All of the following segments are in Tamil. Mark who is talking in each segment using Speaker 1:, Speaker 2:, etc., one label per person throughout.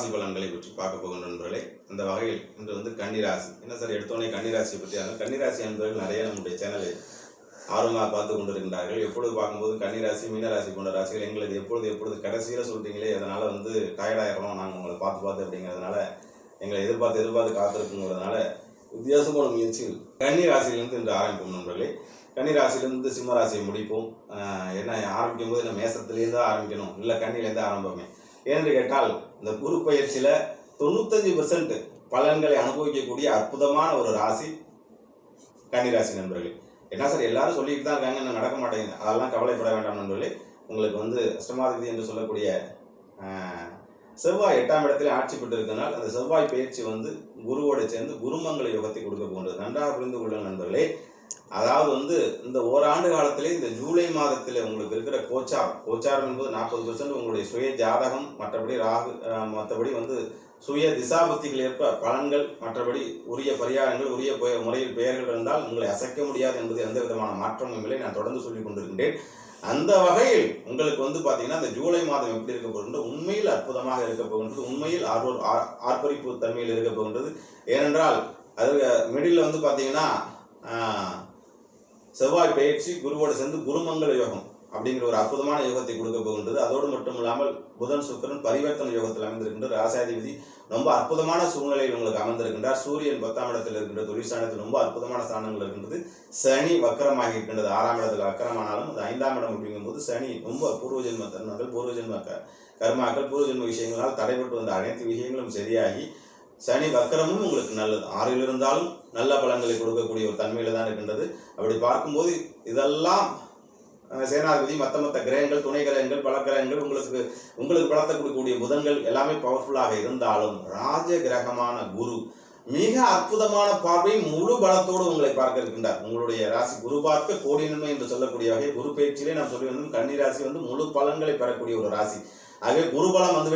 Speaker 1: ராசி பலன்களை பற்றி பார்க்க போகின்ற நண்பர்களே. அந்த வகையில் இன்று வந்து கன்னிராசி. என்ன சார் எடுத்தோடனே கன்னிராசியை பற்றி கன்னிராசி நண்பர்கள் நிறைய நம்முடைய சேனலை ஆர்வமாக பார்த்து கொண்டிருக்கின்றார்கள். எப்பொழுது பார்க்கும்போது கன்னிராசி, மீனராசி போன்ற ராசிகள் எங்களுக்கு எப்பொழுது கடைசியில் சொல்லிட்டீங்களே, அதனால் வந்து டயர்டாயிடணும் நாங்கள் உங்களை பார்த்து அப்படிங்கிறதுனால எங்களை எதிர்பார்த்து காத்திருக்குங்கிறதுனால வித்தியாசமான முயற்சிகள் கன்னிராசியிலிருந்து இன்று ஆரம்பிப்போம் நண்பர்களே. கன்னிராசியிலிருந்து சிம்மராசியை முடிப்போம். என்ன ஆரம்பிக்கும் போது என்ன மேசத்துலேருந்து ஆரம்பிக்கணும், இல்லை கன்னிலேருந்து ஆரம்பமே ஏன்னு கேட்டால், இந்த குரு பயிற்சியில் 95% பலன்களை அனுபவிக்கக்கூடிய அற்புதமான ஒரு ராசி கன்னிராசி நண்பர்களே. என்ன சார் எல்லாரும் சொல்லிட்டு தான் இருக்காங்க, இன்னும் நடக்க மாட்டேங்குது, அதெல்லாம் கவலைப்பட வேண்டாம் நண்பர்களே. உங்களுக்கு வந்து அஷ்டமாதிபதி என்று சொல்லக்கூடிய செவ்வாய் 8ஆம் இடத்துல ஆட்சி பெற்று இருக்கிறனால் அந்த செவ்வாய் பயிற்சி வந்து குருவோடு சேர்ந்து குருமங்கள யோகத்தை கொடுக்க போன்றது. நன்றாக புரிந்து கொள்ள நண்பர்களே. அதாவது வந்து இந்த ஓராண்டு காலத்திலே இந்த ஜூலை மாதத்தில் உங்களுக்கு இருக்கிற கோச்சாரம் என்பது 40% உங்களுடைய சுய ஜாதகம், மற்றபடி வந்து சுய திசாபுத்திகள் ஏற்ப பலன்கள், மற்றபடி உரிய பரிகாரங்கள், உரிய முறையில் பெயர்கள் இருந்தால் உங்களை அசைக்க முடியாது என்பது எந்த விதமான மாற்றமும் இல்லை. நான் தொடர்ந்து சொல்லிக் கொண்டிருக்கின்றேன். அந்த வகையில் உங்களுக்கு வந்து பார்த்தீங்கன்னா இந்த ஜூலை மாதம் எப்படி இருக்க போகின்றது, உண்மையில் அற்புதமாக இருக்க போகின்றது, உண்மையில் ஆர்ப்பரிப்பு தன்மையில் இருக்க போகின்றது. ஏனென்றால் அது மிடில் வந்து பார்த்தீங்கன்னா செவ்வாய் பயிற்சி குருவோடு சேர்ந்து குருமங்கள யோகம் அப்படிங்கிற ஒரு அற்புதமான யோகத்தை கொடுக்க போகின்றது. அதோடு மட்டும் இல்லாமல் புதன் சுக்கிரன் பரிவர்த்தனை யோகத்தில் அமைந்திருக்கின்ற ராசாதிபதி ரொம்ப அற்புதமான சூழ்நிலையில் உங்களுக்கு அமர்ந்திருக்கின்றார். சூரியன் 10ஆம் இடத்தில் இருக்கின்ற தொழிற்சாலத்தில் ரொம்ப அற்புதமான ஸ்தானங்கள் இருக்கின்றது. சனி வக்கரமாகி இருக்கின்றது. 6ஆம் இடத்தில் வக்கரமானாலும் அது 5ஆம் இடம் அப்படிங்கும்போது சனி ரொம்ப பூர்வஜென்ம தருணங்கள், பூர்வஜென்ம கர்மாக்கள், பூர்வஜென்ம விஷயங்களால் தடைபட்டு வந்த அனைத்து விஷயங்களும் சரியாகி சனி வக்கரமும் உங்களுக்கு நல்லது. 6ல் இருந்தாலும் நல்ல பலன்களை கொடுக்கக்கூடிய ஒரு தன்மையில தான் இருக்கின்றது. அப்படி பார்க்கும்போது இதெல்லாம் சேனாதிபதி, மற்ற கிரகங்கள், துணை கிரகங்கள், பல கிரகங்கள் உங்களுக்கு பலத்தை கொடுக்கக்கூடிய புதன்கள் எல்லாமே பவர்ஃபுல்லாக இருந்தாலும் ராஜ கிரகமான குரு மிக அற்புதமான பார்வை முழு பலத்தோடு உங்களை பார்க்க இருக்கின்றார். உங்களுடைய ராசி குரு பார்க்க கோடி நன்மை என்று சொல்லக்கூடிய வகை குரு பயிற்சியிலே நாம் சொல்லி வந்தோம். கன்னிராசி வந்து முழு பலன்களை பெறக்கூடிய ஒரு ராசி. ஆகவே குருபலம் வந்து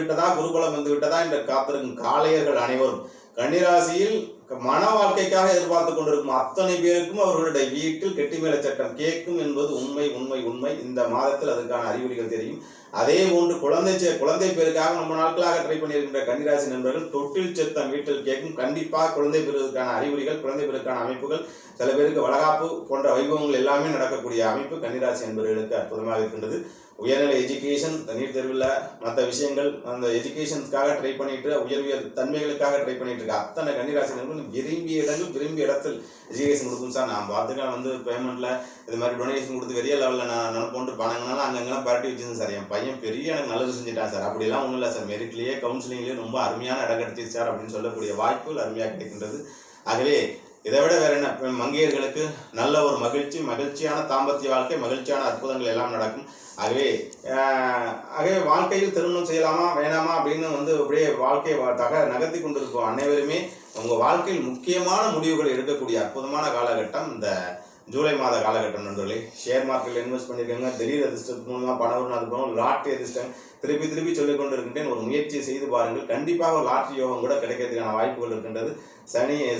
Speaker 1: விட்டதா என்று காத்திருக்கும் காளையர்கள் அனைவரும் கன்னிராசியில் மன வாழ்க்கைக்காக எதிர்பார்த்து கொண்டிருக்கும் அத்தனை பேருக்கும் அவர்களுடைய வீட்டில் கெட்டிமேல சட்டம் கேட்கும் என்பது உண்மை. இந்த மாதத்தில் அதுக்கான அறிகுறிகள் தெரியும். அதே போன்று குழந்தை பேருக்காக ரொம்ப நாட்களாக ட்ரை பண்ணியிருக்கின்ற கன்னிராசி நண்பர்கள் தொட்டில் சத்தம் வீட்டில் கேட்கும். கண்டிப்பாக குழந்தை பெறுவதற்கான அறிகுறிகள், குழந்தை பெறுவதற்கான அமைப்புகள், சில பேருக்கு வளகாப்பு போன்ற வைபவங்கள் எல்லாமே நடக்கக்கூடிய அமைப்பு கன்னிராசி நண்பர்களுக்கு அற்புதமாக இருக்கின்றது. உயர்நிலை எஜுகேஷன், நீட் தேர்வில் மற்ற விஷயங்கள், அந்த எஜுகேஷனுக்காக ட்ரை பண்ணிட்டு உயர்வியல் தன்மைகளுக்காக ட்ரை பண்ணிட்டு இருக்க அத்தனை கன்னிராசி நண்பர்கள் விரும்பிய இடத்தில் எஜுகேஷன் கொடுக்கும் சார். நான் பார்த்துக்கலாம் வந்து பேமெண்ட்ல இது மாதிரி டொனேஷன் கொடுத்து பெரிய லெவலில் நான் நினைப்போன்று பணங்கனாலும் அங்கங்கெல்லாம் பரட்டி வச்சுருந்தேன் சார். என் பையன் பெரிய எனக்கு நல்லது செஞ்சுட்டான் சார். அப்படிலாம் ஒன்றும் இல்லை சார். மெரிட்லேயே கவுன்சிலிங்லேயே ரொம்ப அருமையான இடம் கிடைச்சிச்சு சார் அப்படின்னு சொல்லக்கூடிய வாய்ப்புகள் அருமையாக கிடைக்கின்றது. ஆகவே இதை விட வேற என்ன, மங்கையர்களுக்கு நல்ல ஒரு மகிழ்ச்சியான தாம்பத்திய வாழ்க்கை, மகிழ்ச்சியான அற்புதங்கள் எல்லாம் நடக்கும். ஆகவே வாழ்க்கையில் திருமணம் செய்யலாமா வேணாமா அப்படின்னு வந்து அப்படியே வாழ்க்கையை நகர்த்தி கொண்டிருக்கும் அனைவருமே உங்கள் வாழ்க்கையில் முக்கியமான முடிவுகள் எடுக்கக்கூடிய அற்புதமான காலகட்டம் இந்த ஜூலை மாத காலகட்டம் நண்பர்களே. ஷேர் மார்க்கெட்டில் இன்வெஸ்ட் பண்ணியிருக்காங்க, திடீர் அதிர்ஷ்டம் மூலமாக பணம் அதுக்கப்புறம் லாட்ரி அதிர்ஷ்டம் திருப்பி சொல்லிக் கொண்டு இருக்கின்றேன். ஒரு முயற்சியை செய்து பாருங்கள், கண்டிப்பாக ஒரு லாட்ரி யோகம் கூட கிடைக்கிறதுக்கான வாய்ப்புகள் இருக்கின்றது.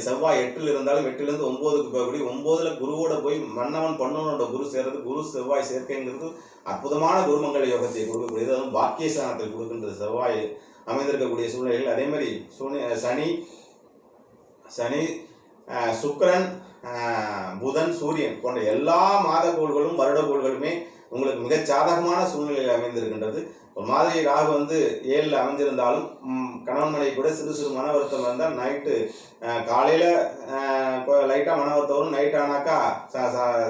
Speaker 1: செவ்வாய் 8ல் இருந்தாலும் 8லேருந்து 9க்கு போகக்கூடிய 9ல் குருவோட போய் மன்னவன் பொன்னவனோட குரு சேர்றது, குரு செவ்வாய் சேர்க்கைங்கிறது அற்புதமான குருமங்கள யோகத்தை கொடுக்கக்கூடியது. அதுவும் பாக்கியஸ்தானத்தில் கொடுக்கின்றது செவ்வாய் அமைந்திருக்கக்கூடிய சூழ்நிலைகள். அதே மாதிரி சனி சுக்கிரன் புதன் சூரியன் போன்ற எல்லா மாத கோள்களும் வருட கோள்களுமே உங்களுக்கு மிக சாதகமான சூழ்நிலையில் அமைந்திருக்கின்றது. ஒரு மாதிரி ராகு வந்து 7ல் அமைஞ்சிருந்தாலும் கணவன் மனைவி கூட சிறு மன வருத்தம் இருந்தால் நைட்டு காலையில் லைட்டாக மன வருத்தம் வரும், நைட் ஆனாக்கா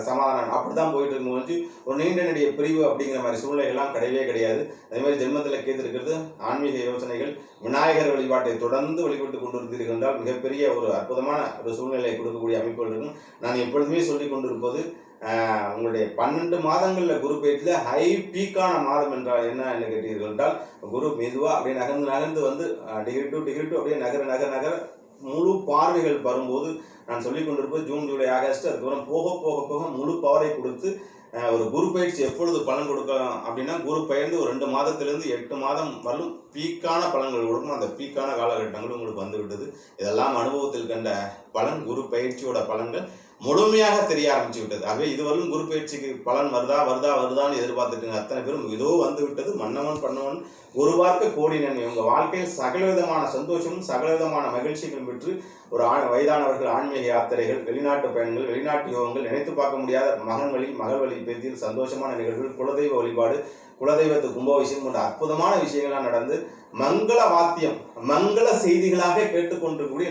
Speaker 1: சமாதானம் அப்படி தான் போயிட்டு இருக்கும்போது ஒரு நீண்ட நெடிய பிரிவு அப்படிங்கிற மாதிரி சூழ்நிலைகள்லாம் கிடையாது. அதே மாதிரி ஜென்மத்தில் கேட்டிருக்கிறது ஆன்மீக யோசனைகள், விநாயகர் வழிபாட்டை தொடர்ந்து வழிபட்டு கொண்டு இருந்தீர்கள் என்றால் மிகப்பெரிய ஒரு அற்புதமான ஒரு சூழ்நிலையை கொடுக்கக்கூடிய அமைப்புகள் இருக்கும். நான் எப்பொழுதுமே சொல்லிக் கொண்டிருப்பது உங்களுடைய 12 மாதங்களில் குரு பயிற்சியில் ஹை பீக்கான மாதம் என்றால் என்ன கேட்டீர்கள் என்றால், குரு மெதுவாக அப்படியே நகர்ந்து வந்து டிகிரி டு அப்படியே நகர முழு பார்வைகள் வரும்போது நான் சொல்லிக் கொண்டிருப்பது ஜூன் ஜூலை ஆகஸ்ட் அதுக்கப்புறம் போக முழு பவரை கொடுத்து ஒரு குரு பயிற்சி எப்பொழுது பலன் கொடுக்கலாம் அப்படின்னா, குரு பயிர்ந்து ஒரு 2 மாதத்திலிருந்து 8 மாதம் வரலும் பீக்கான பலன்கள் கொடுக்கும். அந்த பீக்கான காலகட்டங்களும் உங்களுக்கு வந்து விட்டது. இதெல்லாம் அனுபவத்தில் கண்ட பலன், குரு பயிற்சியோட பலன்கள். முழுமையாக தெரிய ஆரம்பிச்சு விட்டது. ஆகவே இதுவரையும் குரு பயிற்சிக்கு பலன் வருதான்னு எதிர்பார்த்துட்டு அத்தனை பேரும் இதோ வந்து விட்டது. மன்னவன் பண்ணவன் ஒரு வார்த்தை கோடி நன்மை. உங்கள் வாழ்க்கையில் சகலவிதமான சந்தோஷமும் சகலவிதமான மகிழ்ச்சிகளும் பெற்று ஒரு வயதானவர்கள், ஆன்மீக யாத்திரைகள், வெளிநாட்டு பயணங்கள், வெளிநாட்டு யோகங்கள், நினைத்து பார்க்க முடியாத மகன் வழி மகள் வழி பேத்தியில் சந்தோஷமான நிகழ்வுகள், குலதெய்வ வழிபாடு, குலதெய்வத்து கும்பாபிஷேகம் போன்ற அற்புதமான விஷயங்கள்லாம் நடந்து மங்கள வாத்தியம், மங்கள செய்திகளாக கேட்டுக்கொண்டிருக்கக்கூடிய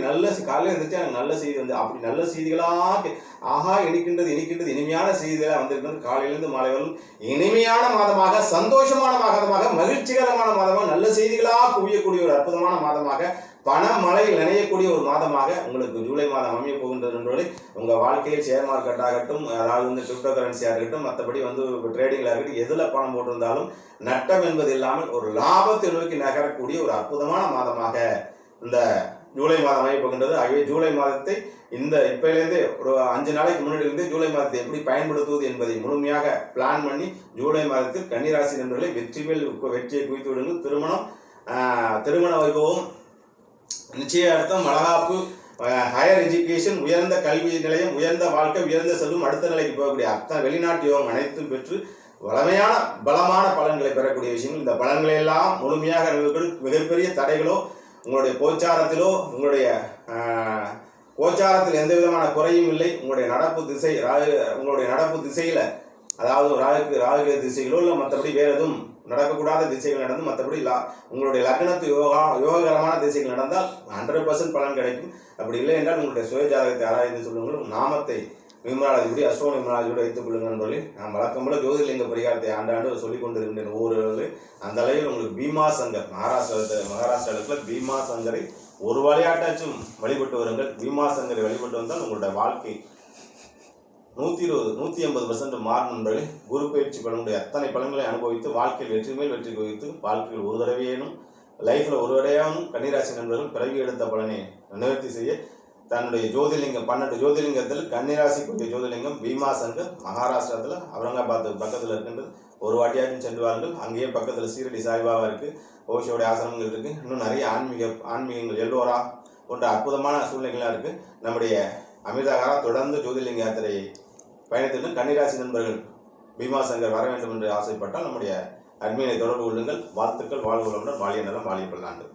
Speaker 1: காலையில் இருந்துச்சு எனக்கு நல்ல செய்தி வந்து அப்படி நல்ல செய்திகளாக ஆஹா இனிக்கின்றது இனிமையான செய்திகளாக வந்திருக்கிறது. காலையிலிருந்து மாலை வரும் இனிமையான மாதமாக, சந்தோஷமான மாதமாக, மகிழ்ச்சிகரமான மாதமாக, நல்ல செய்திகளாக குவியக்கூடிய ஒரு அற்புதமான மாதமாக, பணமழையில் நினையக்கூடிய ஒரு மாதமாக உங்களுக்கு ஜூலை மாதம் அமைய போகின்றது என்பதை உங்கள் வாழ்க்கையில் ஷேர் மார்க்கெட் ஆகட்டும், அதாவது வந்து கிரிப்டோ கரன்சியாக இருக்கட்டும், மற்றபடி வந்து ட்ரேடிங்கில் இருக்கட்டும், எதில் பணம் போட்டிருந்தாலும் நட்டம் என்பது இல்லாமல் ஒரு லாபத்தை நோக்கி நகரக்கூடிய ஒரு அற்புதமான மாதமாக இந்த ஜூலை மாதம் அமைய போகின்றது. ஆகவே ஜூலை மாதத்தை இப்போலேருந்தே ஒரு 5 நாளைக்கு முன்னாடி ஜூலை மாதத்தை எப்படி பயன்படுத்துவது என்பதை முழுமையாக பிளான் பண்ணி ஜூலை மாதத்தில் கன்னிராசி நண்பர்களை வெற்றியை குவித்து விடுங்கள். திருமண வைபவம், நிச்சயார்த்தம், வளகாப்பு, ஹையர் எஜுகேஷன், உயர்ந்த கல்வி நிலையம், உயர்ந்த வாழ்க்கை, உயர்ந்த செல்வம், அடுத்த நிலைக்கு போகக்கூடிய அத்தனை வெளிநாட்டு யோகம் அனைத்தும் பெற்று பலமான பலன்களை பெறக்கூடிய விஷயங்கள். இந்த பலன்களை எல்லாம் முழுமையாக மிகப்பெரிய தடைகளோ உங்களுடைய கோச்சாரத்திலோ உங்களுடைய கோச்சாரத்தில் எந்த விதமான குறையும் இல்லை. உங்களுடைய நடப்பு திசையில அதாவது ராகு திசைகளோ இல்லை மற்றபடி வேறு எதுவும் நடக்கக்கூடாத திசைகள் நடந்து மற்றபடி உங்களுடைய லக்னத்து யோககரமான திசைகள் நடந்தால் 100% பலன் கிடைக்கும். அப்படி இல்லை என்றால் உங்களுடைய சுய ஜாதகத்தை ஆராய்ந்து சொல்லுங்கள். நாமத்தை நியூமராலஜி அஸ்ட்ரோ நியூமராலஜியோடு வைத்துக் கொள்ளுங்கள் சொல்லி நான் வழக்கம் போல ஜோதிர்லிங்க பரிகாரத்தை ஆண்டாண்டு சொல்லிக் கொண்டிருக்கின்றேன். ஒவ்வொரு அந்த அளவில் உங்களுக்கு பீமா சங்கர் மகாராஷ்டிராவில் பீமா சங்கரை ஒரு விளையாட்டாச்சும் வழிபட்டு வருங்கள். பீமா சங்கரை வழிபட்டு வந்தால் உங்களுடைய வாழ்க்கை 120-180% மாறும் நண்பர்களே. குரு பயிற்சி பலனுடைய அத்தனை பலன்களை அனுபவித்து வாழ்க்கையில் வெற்றி மேல் வெற்றி குவித்து வாழ்க்கையில் ஒரு தடவையேனும் லைஃப்பில் ஒரு தடவையாகவும் கன்னிராசி நண்பர்கள் பிறவி எடுத்த பலனை நிவர்த்தி செய்ய தன்னுடைய ஜோதிர்லிங்கம் 12 ஜோதிர்லிங்கத்தில் கன்னிராசிக்குரிய ஜோதிர்லிங்கம் பீமா சங்கர் மகாராஷ்டிரத்தில் அவுரங்காபாத் பக்கத்தில் இருக்கின்றது. ஒரு வாட்டியாச்சும் சென்று வாருங்கள். அங்கேயே பக்கத்தில் சீரடி சாய்பாபா இருக்குது, ஓஷோடைய ஆசிரமங்கள் இருக்குது, இன்னும் நிறைய ஆன்மீகங்கள் எல்லோரா போன்ற அற்புதமான சூழ்நிலைகளாக இருக்குது. நம்முடைய அமிர்தகாரா தொடர்ந்து ஜோதிர்லிங்க யாத்திரையை பயணித்திருந்து கன்னிராசி நண்பர்கள் பீமா சங்கர் வர வேண்டும் என்று ஆசைப்பட்டால் நம்முடைய அட்மினை தொடர்பு கொள்ளுங்கள். வாழ்த்துக்கள், வாழ்வுகளுடன் வாழிய நலம், வாழிய பல்லாண்டு.